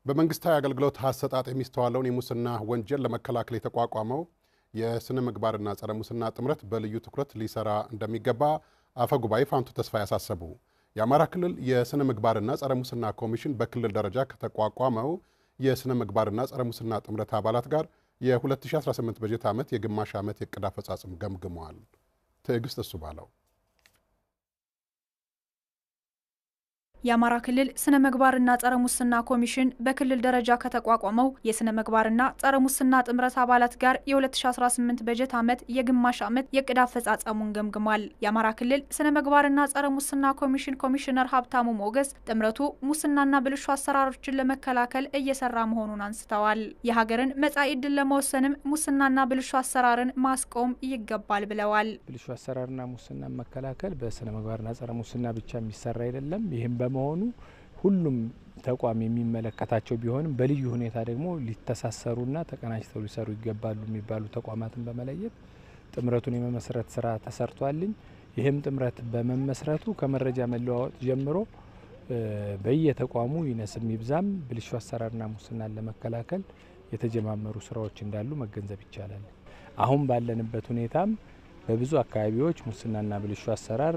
በመንግስታዊ አገልግሎት አሰጣጥ የሚስተዋለውን የሙስና ወንጀል ለመከላከል የተቋቋመው የስነ ምግባርና ጸረ ሙስና ጥምረት በልዩ ትኩረት ሊሰራ እንደሚገባ አፈ ጉባኤ ፋንቱ ተስፋዬ ያሳሰቡ። የአማራ ክልል የስነ ምግባርና ጸረ ሙስና ኮሚሽን በክልል ደረጃ ከተቋቋመው የስነ ምግባርና ጸረ ሙስና ጥምረት አባላት ጋር የ2018 በጀት ዓመት የግማሽ ዓመት የዕቅድ አፈጻጸም ገምግመዋል። ትዕግስት እሱ ባለው የአማራ ክልል ስነ ምግባርና ጸረ ሙስና ኮሚሽን በክልል ደረጃ ከተቋቋመው የስነ ምግባርና ጸረ ሙስና ጥምረት አባላት ጋር የ2018 በጀት ዓመት የግማሽ ዓመት የዕቅድ አፈጻጸሙን ገምግሟል። የአማራ ክልል ስነ ምግባርና ጸረ ሙስና ኮሚሽን ኮሚሽነር ሀብታሙ ሞገስ ጥምረቱ ሙስናና ብልሹ አሰራሮችን ለመከላከል እየሰራ መሆኑን አንስተዋል። የሀገርን መጻኢ ዕድል ለመወሰንም ሙስናና ብልሹ አሰራርን ማስቆም ይገባል ብለዋል። ብልሹ አሰራርና ሙስና መከላከል በስነ ምግባርና ጸረ ሙስና ብቻ የሚሰራ አይደለም። ይህም መሆኑ ሁሉም ተቋም የሚመለከታቸው ቢሆንም በልዩ ሁኔታ ደግሞ ሊተሳሰሩና ተቀናጅተው ሊሰሩ ይገባሉ የሚባሉ ተቋማትን በመለየት ጥምረቱን የመመስረት ስራ ተሰርቷልኝ። ይህም ጥምረት በመመስረቱ ከመረጃ መለዋወጥ ጀምሮ በየተቋሙ ይነስም ይብዛም ብልሹ አሰራርና ሙስናን ለመከላከል የተጀማመሩ ስራዎች እንዳሉ መገንዘብ ይቻላል። አሁን ባለንበት ሁኔታም በብዙ አካባቢዎች ሙስናና ብልሹ አሰራር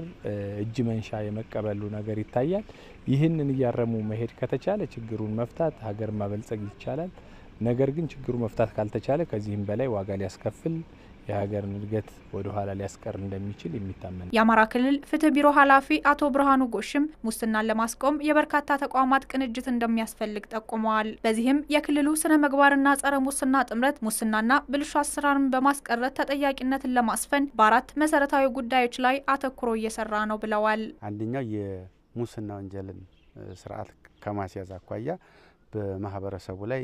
እጅ መንሻ የመቀበሉ ነገር ይታያል። ይህንን እያረሙ መሄድ ከተቻለ ችግሩን መፍታት ሀገር ማበልጸግ ይቻላል። ነገር ግን ችግሩ መፍታት ካልተቻለ ከዚህም በላይ ዋጋ ሊያስከፍል የሀገርን እድገት ወደ ኋላ ሊያስቀር እንደሚችል የሚታመን። የአማራ ክልል ፍትህ ቢሮ ኃላፊ አቶ ብርሃኑ ጎሽም ሙስናን ለማስቆም የበርካታ ተቋማት ቅንጅት እንደሚያስፈልግ ጠቁመዋል። በዚህም የክልሉ ስነ ምግባርና ጸረ ሙስና ጥምረት ሙስናና ብልሹ አሰራርን በማስቀረት ተጠያቂነትን ለማስፈን በአራት መሰረታዊ ጉዳዮች ላይ አተኩሮ እየሰራ ነው ብለዋል። አንደኛው የሙስና ወንጀልን ስርዓት ከማስያዝ አኳያ በማህበረሰቡ ላይ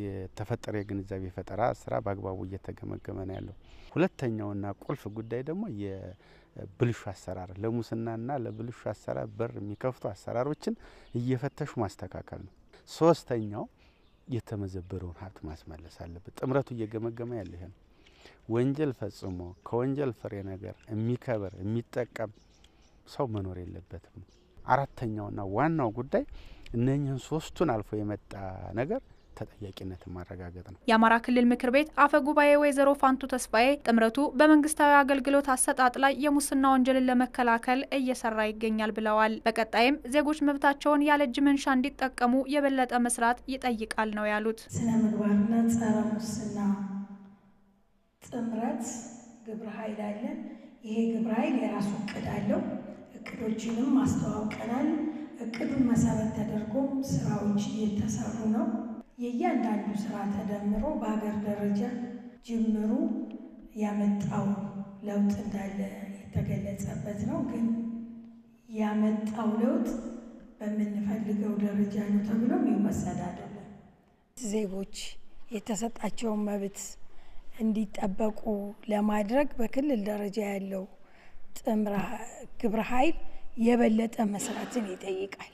የተፈጠረ የግንዛቤ ፈጠራ ስራ በአግባቡ እየተገመገመ ነው ያለው። ሁለተኛውና ቁልፍ ጉዳይ ደግሞ የብልሹ አሰራር ለሙስናና ለብልሹ አሰራር በር የሚከፍቱ አሰራሮችን እየፈተሹ ማስተካከል ነው። ሶስተኛው የተመዘበረውን ሀብት ማስመለስ አለበት። ጥምረቱ እየገመገመ ያለ ይሄ ነው። ወንጀል ፈጽሞ ከወንጀል ፍሬ ነገር የሚከበር የሚጠቀም ሰው መኖር የለበትም። አራተኛውና ዋናው ጉዳይ እነኚህን ሶስቱን አልፎ የመጣ ነገር ተጠያቂነትን ማረጋገጥ ነው። የአማራ ክልል ምክር ቤት አፈ ጉባኤ ወይዘሮ ፋንቱ ተስፋዬ ጥምረቱ በመንግስታዊ አገልግሎት አሰጣጥ ላይ የሙስና ወንጀልን ለመከላከል እየሰራ ይገኛል ብለዋል። በቀጣይም ዜጎች መብታቸውን ያለ እጅ መንሻ እንዲጠቀሙ የበለጠ መስራት ይጠይቃል ነው ያሉት። ስነ ምግባርና ጸረ ሙስና ጥምረት ግብረ ኃይል አለ። ይሄ ግብረ ኃይል የራሱ እቅድ አለው። እቅዶችንም ማስተዋወቀናል። እቅዱን መሰረት ተደርጎም ስራዎች እየተሰሩ ነው። የእያንዳንዱ ስራ ተደምሮ በሀገር ደረጃ ጅምሩ ያመጣው ለውጥ እንዳለ የተገለጸበት ነው። ግን ያመጣው ለውጥ በምንፈልገው ደረጃ ነው ተብሎ የሚወሰድ አይደለም። ዜጎች የተሰጣቸውን መብት እንዲጠበቁ ለማድረግ በክልል ደረጃ ያለው ግብረ ኃይል የበለጠ መስራትን ይጠይቃል።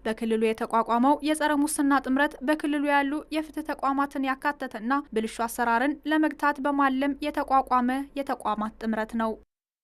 በክልሉ የተቋቋመው የጸረ ሙስና ጥምረት በክልሉ ያሉ የፍትህ ተቋማትን ያካተተና ብልሹ አሰራርን ለመግታት በማለም የተቋቋመ የተቋማት ጥምረት ነው።